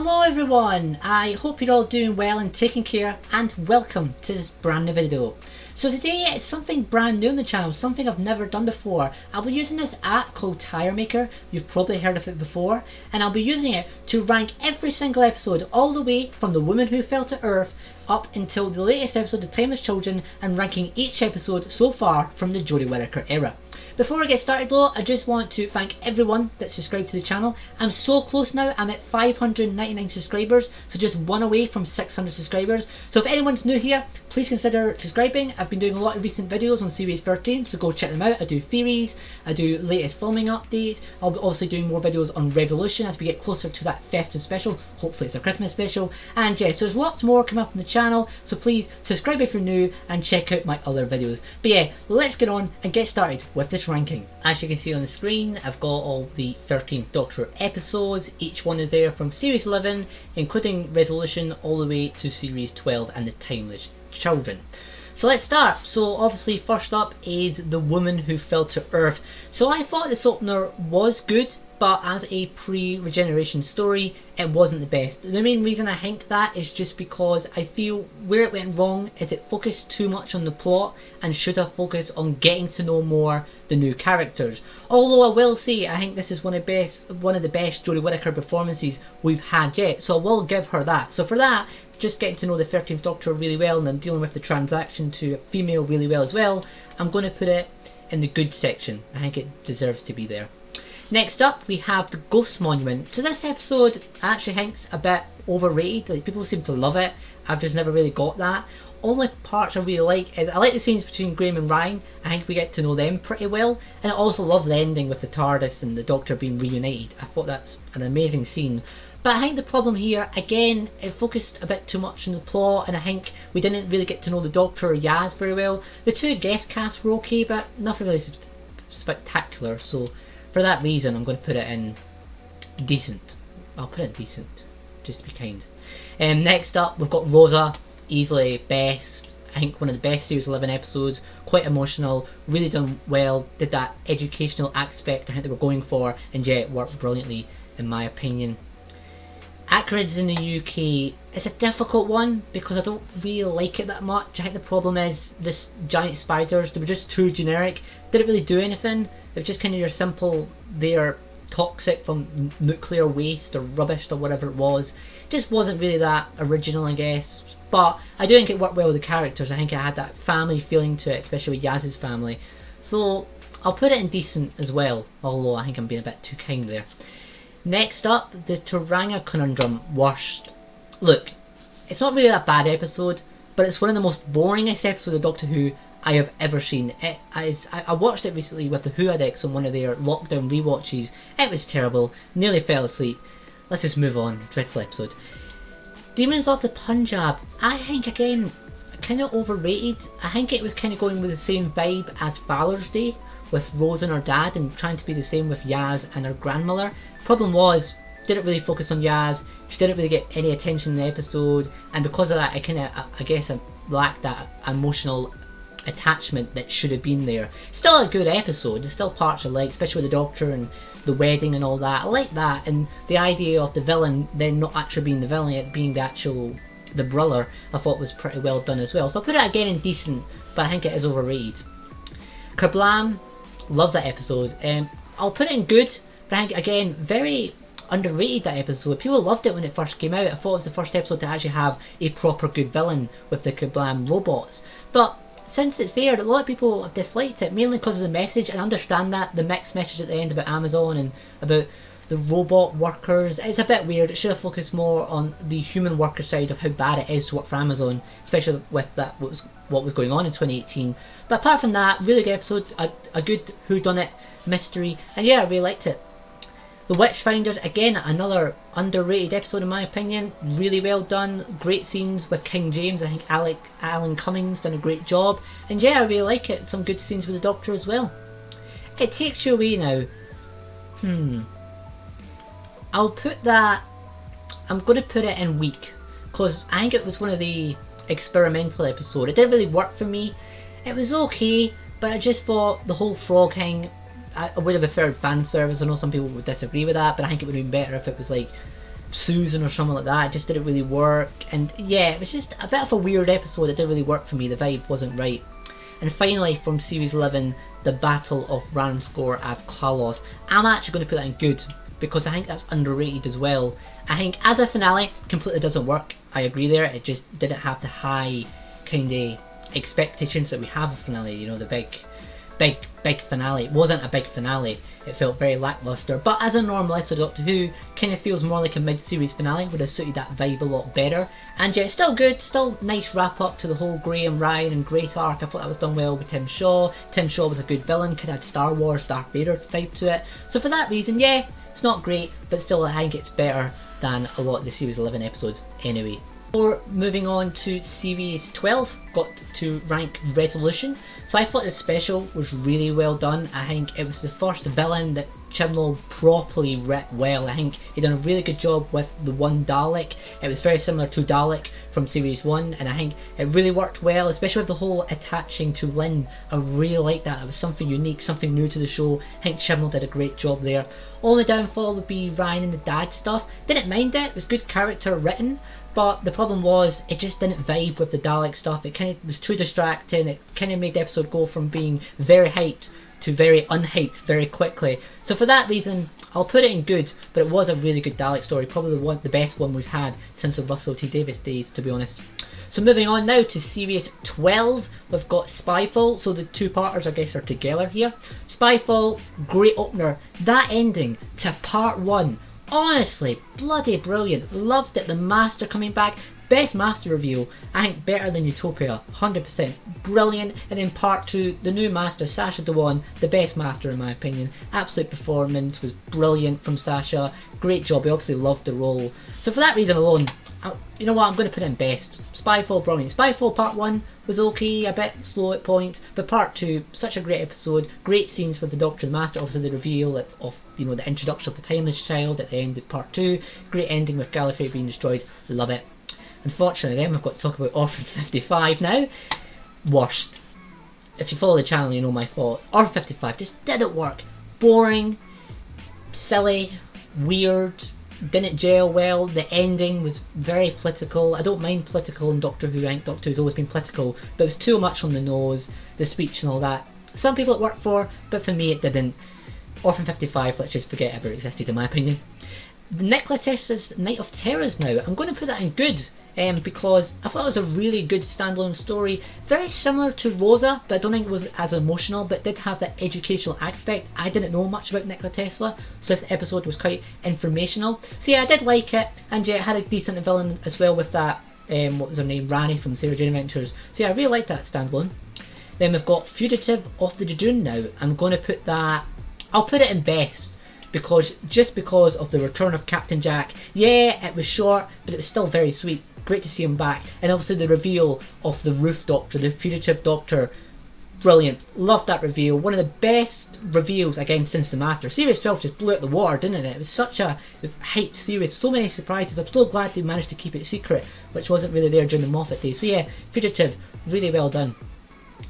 Hello everyone, I hope you're all doing well and taking care, and welcome to this brand new video. So today it's something brand new on the channel, something I've never done before. I'll be using this app called Tire Maker, you've probably heard of it before, and I'll be using it to rank every single episode all the way from The Woman Who Fell to Earth up until the latest episode of Timeless Children, and ranking each episode so far from the Jodie Whittaker era. Before I get started though, I just want to thank everyone that's subscribed to the channel. I'm so close now, I'm at 599 subscribers, so just one away from 600 subscribers. So if anyone's new here, please consider subscribing. I've been doing a lot of recent videos on Series 13, so go check them out. I do theories, I do latest filming updates, I'll be obviously doing more videos on Revolution as we get closer to that festive special. Hopefully it's a Christmas special. And yeah, so there's lots more coming up on the channel, so please subscribe if you're new and check out my other videos. But yeah, let's get on and get started with this ranking. As you can see on the screen, I've got all the 13th Doctor episodes. Each one is there from Series 11, including Resolution, all the way to Series 12 and the Timeless Children. So let's start. So obviously first up is The Woman Who Fell to Earth. So I thought this opener was good, but as a pre-regeneration story, it wasn't the best. The main reason I think that is just because I feel where it went wrong is it focused too much on the plot and should have focused on getting to know more the new characters. Although I will say I think this is one of the best Jodie Whittaker performances we've had yet, so I will give her that. So for that, just getting to know the 13th Doctor really well and then dealing with the transaction to a female really well as well, I'm going to put it in the good section. I think it deserves to be there. Next up we have the Ghost Monument. So this episode I actually think's a bit overrated. Like, people seem to love it. I've just never really got that. Only parts I really like is I like the scenes between Graham and Ryan. I think we get to know them pretty well, and I also love the ending with the TARDIS and the Doctor being reunited. I thought that's an amazing scene. But I think the problem here, again, it focused a bit too much on the plot, and I think we didn't really get to know the Doctor or Yaz very well. The two guest casts were okay, but nothing really spectacular, so for that reason I'm going to put it in decent. I'll put it in decent, just to be kind. Next up we've got Rosa, easily best. I think one of the best Series 11 episodes, quite emotional, really done well, did that educational aspect I think they were going for, and yeah, it worked brilliantly in my opinion. Acrid in the UK, it's a difficult one because I don't really like it that much. I think the problem is this giant spiders, they were just too generic, didn't really do anything. It was just kind of your simple, they're toxic from nuclear waste or rubbish or whatever it was. Just wasn't really that original, I guess. But I do think it worked well with the characters. I think it had that family feeling to it, especially with Yaz's family. So I'll put it in decent as well, although I think I'm being a bit too kind there. Next up, the Taranga Conundrum, worst. Look, it's not really a bad episode, but it's one of the most boringest episodes of Doctor Who I have ever seen. I watched it recently with the Who Addicts on one of their lockdown rewatches. It was terrible, nearly fell asleep. Let's just move on, dreadful episode. Demons of the Punjab, I think again, kind of overrated. I think it was kind of going with the same vibe as Father's Day, with Rosa and her dad and trying to be the same with Yaz and her grandmother. Problem was, didn't really focus on Yaz, she didn't really get any attention in the episode, and because of that I guess I lacked that emotional attachment that should have been there. Still a good episode, there's still parts I like, especially with the Doctor and the wedding and all that. I like that, and the idea of the villain then not actually being the villain, it being the brother, I thought was pretty well done as well. So I'll put it again in decent, but I think it is overrated. Kablam, love that episode. I'll put it in good, but I think again very underrated that episode. People loved it when it first came out. I thought it was the first episode to actually have a proper good villain with the Kablam robots. But since it's there, a lot of people have disliked it, mainly because of the message, and I understand that, the mixed message at the end about Amazon and about the robot workers. It's a bit weird. It should have focused more on the human worker side of how bad it is to work for Amazon, especially with that what was going on in 2018. But apart from that, really good episode, a good whodunit mystery, and yeah, I really liked it. The Witchfinders, again, another underrated episode in my opinion. Really well done, great scenes with King James. I think Alan Cummings done a great job, and yeah, I really like it. Some good scenes with the Doctor as well. It Takes You Away now. I'll put that, I'm going to put it in weak, because I think it was one of the experimental episodes. It didn't really work for me. It was okay, but I just thought the whole frog thing, I would have preferred fan service. I know some people would disagree with that, but I think it would have been better if it was like Susan or something like that. It just didn't really work, and yeah, it was just a bit of a weird episode. It didn't really work for me. The vibe wasn't right. And finally, from series 11, the Battle of Ranskor av Kalos. I'm actually going to put that in good, because I think that's underrated as well. I think as a finale, completely doesn't work. I agree there. It just didn't have the high kind of expectations that we have a finale. You know, the big finale. It wasn't a big finale. It felt very lackluster. But as a normal episode of Doctor Who, kind of feels more like a mid-series finale. Would have suited that vibe a lot better. And yeah, it's still good. Still nice wrap up to the whole Graham, Ryan and Grace arc. I thought that was done well with Tim Shaw. Tim Shaw was a good villain. Could have had Star Wars, Darth Vader vibe to it. So for that reason, yeah, it's not great, but still I think it's better than a lot of the series 11 episodes anyway. Before moving on to series 12, got to rank Resolution. So I thought the special was really well done. I think it was the first villain that Chibnall properly writ well. I think he done a really good job with the one Dalek. It was very similar to Dalek from series 1, and I think it really worked well, especially with the whole attaching to Lynn. I really liked that. It was something unique, something new to the show. I think Chibnall did a great job there. Only downfall would be Ryan and the dad stuff. Didn't mind it. It was good character written. But the problem was, it just didn't vibe with the Dalek stuff. It kind of was too distracting. It kind of made the episode go from being very hyped to very unhyped very quickly. So for that reason, I'll put it in good, but it was a really good Dalek story. Probably the best one we've had since the Russell T Davies days, to be honest. So moving on now to series 12, we've got Spyfall. So the two parters, I guess, are together here. Spyfall, great opener. That ending to part 1. Honestly, bloody brilliant. Loved it. The Master coming back. Best Master reveal. I think better than Utopia. 100%. Brilliant. And then part 2, the new Master, Sacha Dhawan. The best Master in my opinion. Absolute performance was brilliant from Sacha. Great job. He obviously loved the role. So for that reason alone, you know what, I'm going to put it in best. Spyfall, brilliant. Spyfall part 1 was okay, a bit slow at points, but part 2, such a great episode. Great scenes with the Doctor and the Master, obviously the reveal of you know, the introduction of the Timeless Child at the end of part 2. Great ending with Gallifrey being destroyed. Love it. Unfortunately then we've got to talk about Orphan 55 now. Worst. If you follow the channel you know my fault. Orphan 55 just didn't work. Boring, silly, weird, didn't gel well. The ending was very political. I don't mind political in Doctor Who. I think Doctor Who's always been political, but it was too much on the nose, the speech and all that. Some people it worked for, but for me it didn't. Orphan 55, let's just forget it ever existed in my opinion. Nikola Tesla's Night of Terrors now, I'm going to put that in good, because I thought it was a really good standalone story. Very similar to Rosa, but I don't think it was as emotional, but did have that educational aspect. I didn't know much about Nikola Tesla, so this episode was quite informational. So yeah, I did like it, and yeah, it had a decent villain as well with that, what was her name, Rani from Sarah Jane Adventures. So yeah, I really liked that standalone. Then we've got Fugitive of the Dune now. I'm going to put that, I'll put it in best. Because of the return of Captain Jack. Yeah, it was short, but it was still very sweet. Great to see him back. And obviously the reveal of the Roof Doctor, the Fugitive Doctor. Brilliant. Loved that reveal. One of the best reveals, again, since the Master. Series 12 just blew out the water, didn't it? It was such a hyped series. So many surprises. I'm so glad they managed to keep it secret, which wasn't really there during the Moffat days. So yeah, Fugitive, really well done.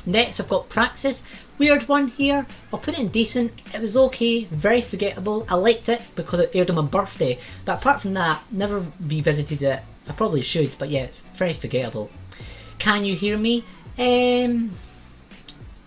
Next I've got Praxis. Weird one here. I'll put it in decent. It was okay, very forgettable. I liked it because it aired on my birthday, but apart from that, never revisited it. I probably should, but yeah, very forgettable. Can You Hear Me? I'm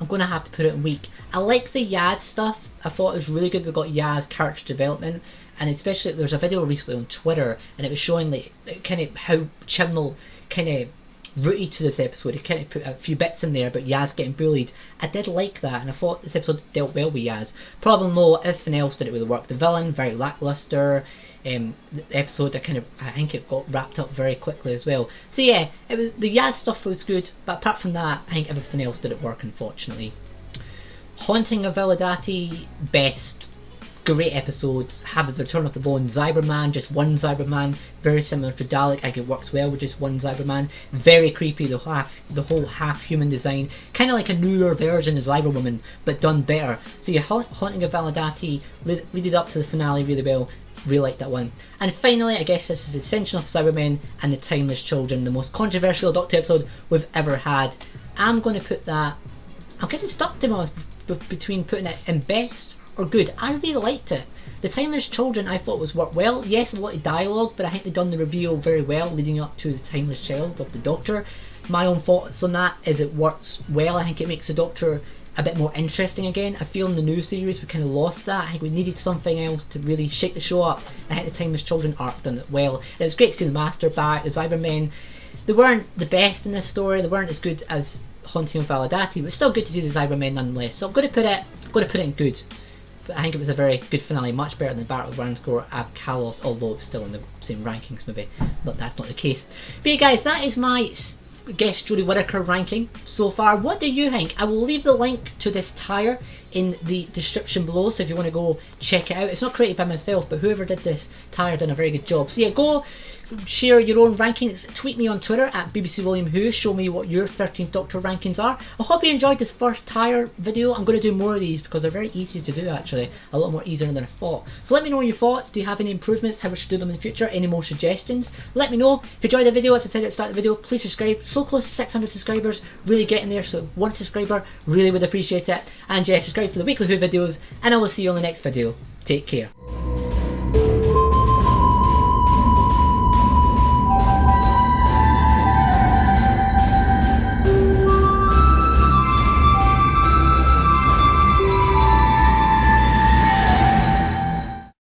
going to have to put it in weak. I like the Yaz stuff. I thought it was really good. We got Yaz character development, and especially there's a video recently on Twitter, and it was showing like kind of how Chibnall kind of rooted to this episode. He kind of put a few bits in there about Yaz getting bullied. I did like that, and I thought this episode dealt well with Yaz. Problem though, everything else didn't really work. The villain, very lackluster. The episode, I think it got wrapped up very quickly as well. So yeah, it was, the Yaz stuff was good, but apart from that, I think everything else didn't work, unfortunately. Haunting of Validati, best. Great episode. Have the return of the lone Cyberman, just one Cyberman, very similar to Dalek. I think it works well with just one Cyberman. Very creepy, the whole half human design, kind of like a newer version of Cyberwoman, but done better. So yeah, Haunting of Validati leaded up to the finale really well. Really like that one. And finally, I guess this is the Ascension of Cybermen and the Timeless Children, the most controversial Doctor episode we've ever had. I'm going to put that, I'm getting stuck to be honest between putting it in best or good. I really liked it. The Timeless Children I thought was worked well. Yes, a lot of dialogue, but I think they've done the reveal very well leading up to the Timeless Child of the Doctor. My own thoughts on that is it works well. I think it makes the Doctor a bit more interesting again. I feel in the new series we kind of lost that. I think we needed something else to really shake the show up. I think the Timeless Children arc done it well. It was great to see the Master back. The Cybermen, they weren't the best in this story. They weren't as good as Haunting of Validati, but still good to see the Cybermen nonetheless. So I'm going to put it in good. But I think it was a very good finale, much better than the Battle of Ranskor Av Kalos, although it's still in the same rankings maybe, but that's not the case. But yeah guys, that is my guest Jodie Whittaker ranking so far. What do you think? I will leave the link to this tire in the description below, so if you want to go check it out. It's not created by myself, but whoever did this tire done a very good job. So yeah, go share your own rankings. Tweet me on Twitter at BBC William Who. Show me what your 13th Doctor rankings are. I hope you enjoyed this first tire video. I'm going to do more of these because they're very easy to do actually. A lot more easier than I thought. So let me know your thoughts. Do you have any improvements? How we should do them in the future? Any more suggestions? Let me know. If you enjoyed the video, as I said at the start of the video, please subscribe. So close to 600 subscribers. Really getting there. So 1 subscriber. Really would appreciate it. And yeah, subscribe for the weekly Who videos. And I will see you on the next video. Take care.